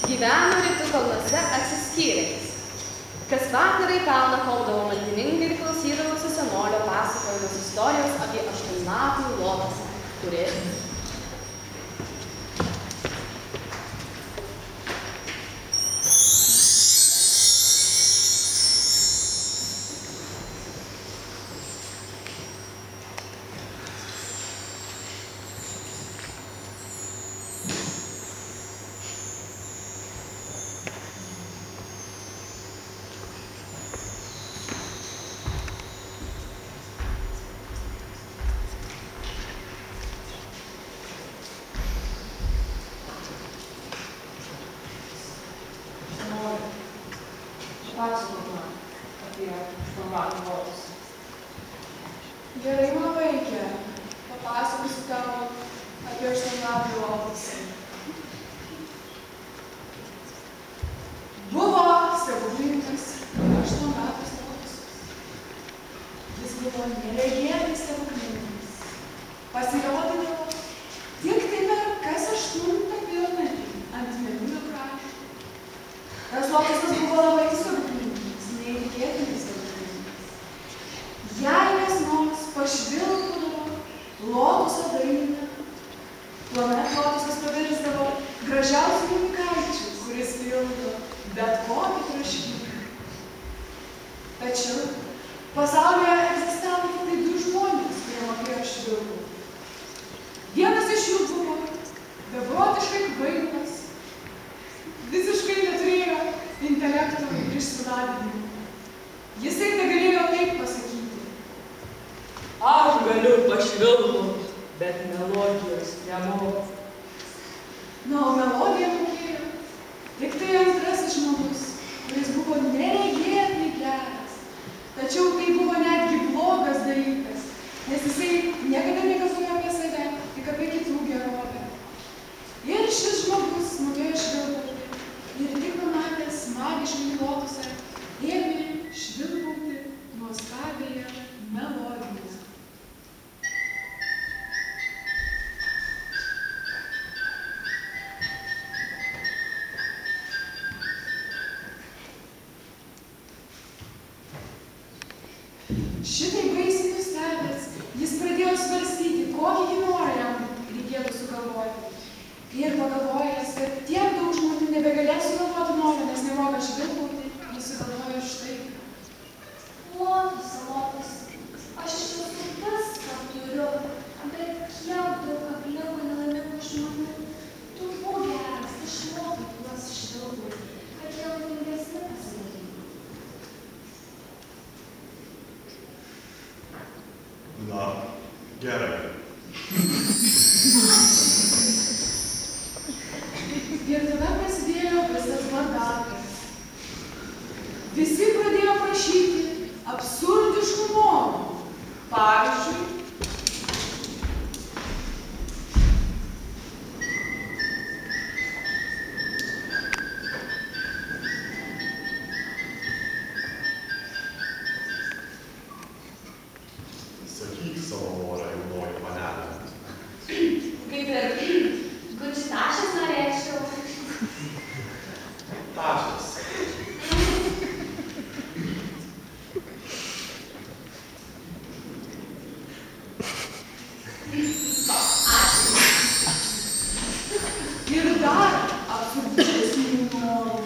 Gyveno rytų kalnuose atsiskyrėlis. Kas vakarą į kalną kopdavo maldininkai ir klausydavosi senolio pasakojamos istorijos apie 8-lapį lotosą, kuris Gerai, mano vaikė, papasakosiu tau apie 8-lapį lotosą. Buvo stebuklingas 8-lapis lotosas. Jis buvo neregėtai stebuklingas. Pasirodydavo tik tai per kas 8 pilnatį ant mėnulio krašto. Tas lotosas buvo labai stebuklingas, neįtikėtinai stebuklingas. Jei kas nors pašvilpdavo lotoso dainą, tuomet lotosas pavirsdavo gražiausiu jaunikaičiu, kuris pildo bet kokį troškimą. Tačiau pasaulyje egzistavo tik tai 2 žmonės, kurie mokėjo švilpauti. Vienas iš jų buvo beprotiškai kvailas, visiškai neturėjo intelekto ir išsilavinimo. Jisai negalėjo taip pasakyti. Aš galiu pašvilpauti, bet melodijos nemoku. Na, o melodiją mokėjo tik tai antrasis žmogus, kuris buvo neregėtai geras. Tačiau tai buvo netgi blogas dalykas, nes jisai niekada negalvojo apie save, tik apie kitų gerovę. Ir šis žmogus mokėjo švilpauti ir tik pamatęs magiškąjį lotosą ėmė švilpauti nuostabiąją melodiją. Šitai baisiai nustebęs, jis pradėjo svarstyti, kokį norą jam reikėtų sugalvoti. Ir pagalvojęs, kad tiek daug žmonių nebegalės sugalvoti norą, nes nemoka švilpauti, jis sugalvojo štai. Lotos, aš iš tiesų viską turiu, bet kiek daug aplinkui nelaimingų žmonių. Tu būk geras, išmokai juos švilpauti, kad jie laimingesni pasidarytų. Na, gerai. Ir tada prasidėjo visas bardakas. Visi pradėjo prašyti absurdiškų norų. Pavyzdžiui, Sakyk savo norą, jaunoji panelė. Kaip ir guči tašės norėčiau. Tašas. ir dar absurdesnių norų.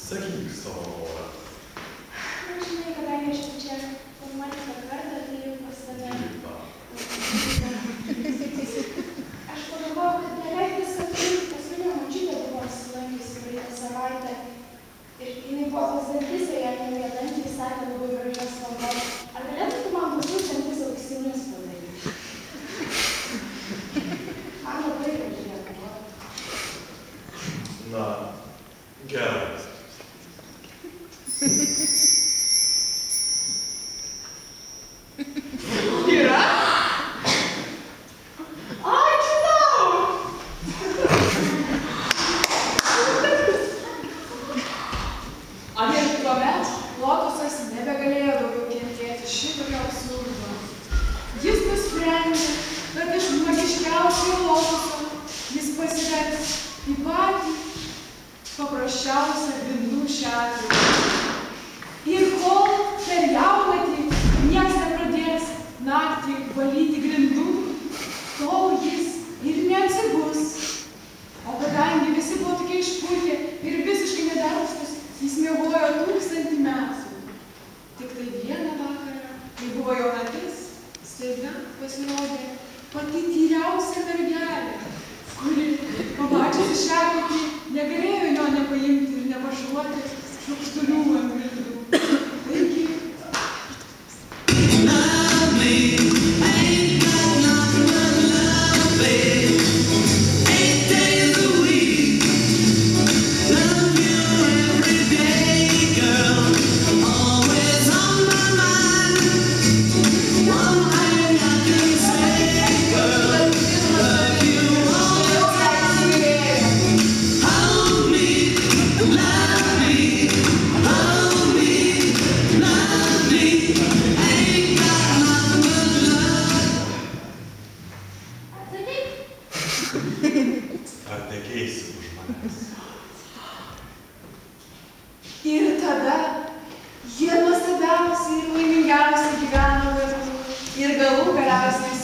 Sakyk savo norą. Žinai, kadangi aš čia pirmąjį kartą atėjau pas tave. Aš pagalvojau, kad beveik visą paskutinę močiutę buvo apsilankiusi praeitą savaitę. Ir jinai buvo pas dantistę, ją naują dantį įstatė labai gražios spalvos. Ar galėtum tu man visus dantis auksinius padaryti? Man labai gražiai atrodo. Na, gerai. Yra? Ačiū tau! atvers į patį paprasčiausią grindų šatrį. Ir kol per jaunatį nieks nepradės naktį valyti grindų, tol jis ir neatsibus. O kadangi visi buvo tokie išpūtę ir visiškai nedarbstus, jis miegojo 1000 metų. Tik tai vieną vakarą, kai buvo jaunatis, staiga pasirodė pati tyriausia mergelė, kuri, pamačiusi šepetį, negalėjo jo nepaimti ir nepašluoti šlukštulių ant grindų. Taigi, Ar tekeisi už manęs? ir tada jie nuostabiausiai ir laimingiausiai gyveno kartu ir galų galiausiai